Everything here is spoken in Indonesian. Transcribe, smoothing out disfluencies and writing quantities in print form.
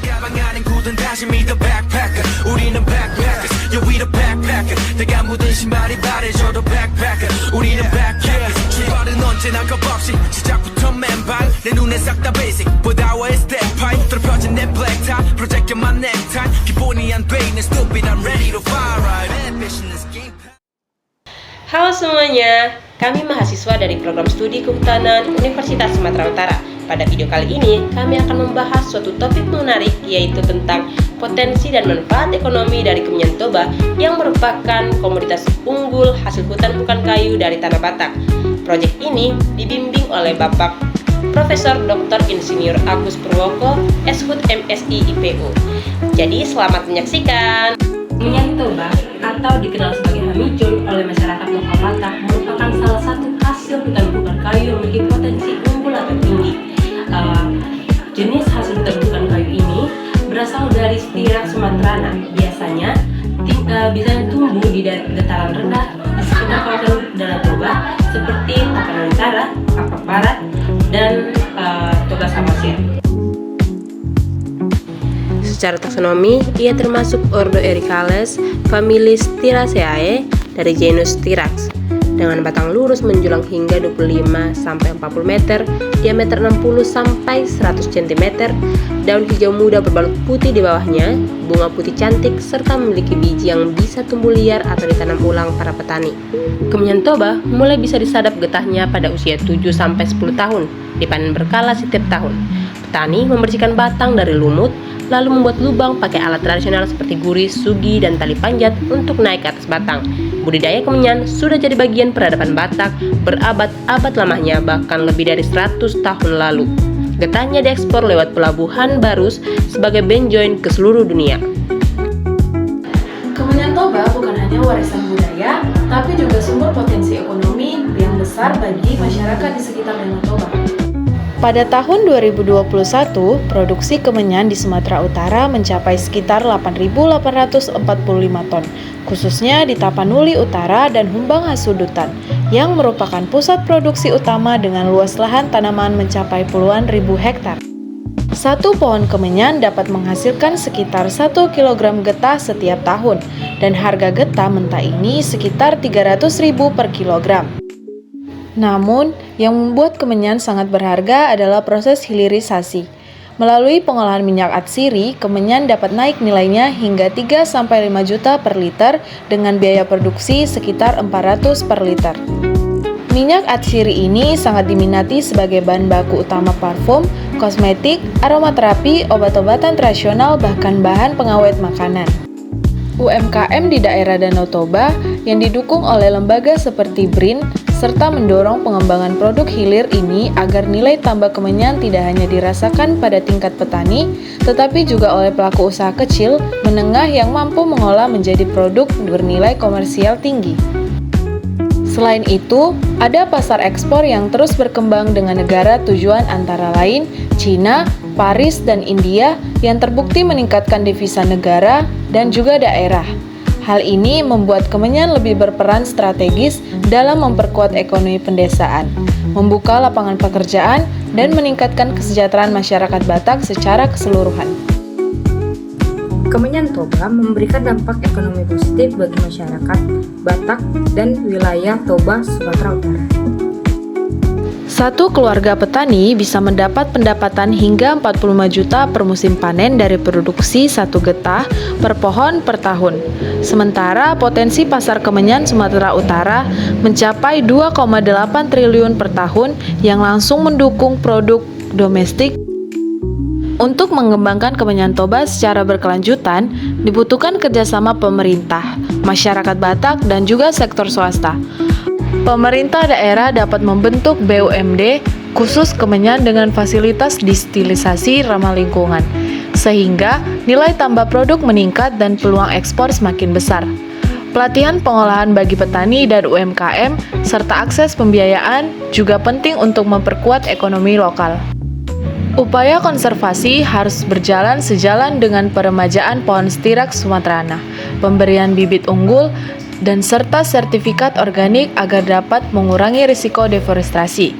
가방 안엔 굳은 다짐이 the backpacker 우리는 backpackers yeah we the backpacker 내가 묻은 신발이 바래져도 backpacker 우리는 backpackers 출발은 언제나 겁없이 시작부터 맨발 내 눈에 싹 다 basic 보다와의 step pipe 뚫어펴진 내 black tie 프로젝트만 necktie 기본이 안 돼 있는 stupid I'm ready to fire right ambition is game. Halo semuanya, kami mahasiswa dari program studi kehutanan Universitas Sumatera Utara. Pada video kali ini, kami akan membahas suatu topik menarik, yaitu tentang potensi dan manfaat ekonomi dari Kemenyan Toba yang merupakan komoditas unggul hasil hutan bukan kayu dari Tanah Batak. Proyek ini dibimbing oleh Bapak Profesor Dr. Insinyur Agus Purwoko, Eshut MSI IPU. Jadi selamat menyaksikan. Kemenyan Toba atau dikenal sebagai Hamijun oleh masyarakat lokal Batak merupakan salah satu hasil hutan bukan kayu yang memiliki potensi unggul atau tinggi. Jenis hasil hutan bukan kayu ini berasal dari Styrax sumatrana. Biasanya tumbuh di dataran rendah di sekitar kawasan Danau Toba seperti Tapanuli Utara, Kapak Barat, dan Toba Samosir. Secara taksonomi, ia termasuk ordo Ericales, famili Styraceae dari genus Styrax, dengan batang lurus menjulang hingga 25-40 meter, diameter 60-100 cm, daun hijau muda berbalut putih di bawahnya, bunga putih cantik, serta memiliki biji yang bisa tumbuh liar atau ditanam ulang para petani. Kemenyan Toba mulai bisa disadap getahnya pada usia 7-10 tahun, dipanen berkala setiap tahun. Petani membersihkan batang dari lumut, lalu membuat lubang pakai alat tradisional seperti guris, sugi, dan tali panjat untuk naik ke atas batang. Budidaya kemenyan sudah jadi bagian peradaban Batak berabad-abad lamanya, bahkan lebih dari 100 tahun lalu. Getahnya diekspor lewat pelabuhan Barus sebagai benjoin ke seluruh dunia. Kemenyan Toba bukan hanya warisan budaya, tapi juga sumber potensi ekonomi yang besar bagi masyarakat di sekitar Danau Toba. Pada tahun 2021, produksi kemenyan di Sumatera Utara mencapai sekitar 8.845 ton, khususnya di Tapanuli Utara dan Humbang Hasudutan, yang merupakan pusat produksi utama dengan luas lahan tanaman mencapai puluhan ribu hektar. Satu pohon kemenyan dapat menghasilkan sekitar 1 kg getah setiap tahun, dan harga getah mentah ini sekitar 300.000 per kilogram. Namun, yang membuat kemenyan sangat berharga adalah proses hilirisasi. Melalui pengolahan minyak atsiri, kemenyan dapat naik nilainya hingga 3-5 juta per liter dengan biaya produksi sekitar 400 per liter. Minyak atsiri ini sangat diminati sebagai bahan baku utama parfum, kosmetik, aromaterapi, obat-obatan tradisional, bahkan bahan pengawet makanan. UMKM di daerah Danau Toba yang didukung oleh lembaga seperti BRIN serta mendorong pengembangan produk hilir ini agar nilai tambah kemenyan tidak hanya dirasakan pada tingkat petani, tetapi juga oleh pelaku usaha kecil, menengah yang mampu mengolah menjadi produk bernilai komersial tinggi. Selain itu, ada pasar ekspor yang terus berkembang dengan negara tujuan antara lain Cina, Paris, dan India yang terbukti meningkatkan devisa negara dan juga daerah. Hal ini membuat kemenyan lebih berperan strategis dalam memperkuat ekonomi pedesaan, membuka lapangan pekerjaan, dan meningkatkan kesejahteraan masyarakat Batak secara keseluruhan. Kemenyan Toba memberikan dampak ekonomi positif bagi masyarakat Batak dan wilayah Toba, Sumatera Utara. Satu keluarga petani bisa mendapat pendapatan hingga 45 juta per musim panen dari produksi satu getah per pohon per tahun. Sementara potensi pasar kemenyan Sumatera Utara mencapai 2,8 triliun per tahun yang langsung mendukung produk domestik. Untuk mengembangkan kemenyan Toba secara berkelanjutan, dibutuhkan kerjasama pemerintah, masyarakat Batak, dan juga sektor swasta. Pemerintah daerah dapat membentuk BUMD khusus kemenyan dengan fasilitas distilisasi ramah lingkungan, sehingga nilai tambah produk meningkat dan peluang ekspor semakin besar. Pelatihan pengolahan bagi petani dan UMKM, serta akses pembiayaan juga penting untuk memperkuat ekonomi lokal. Upaya konservasi harus berjalan sejalan dengan peremajaan pohon Styrax sumatrana, pemberian bibit unggul, dan serta sertifikat organik agar dapat mengurangi risiko deforestasi.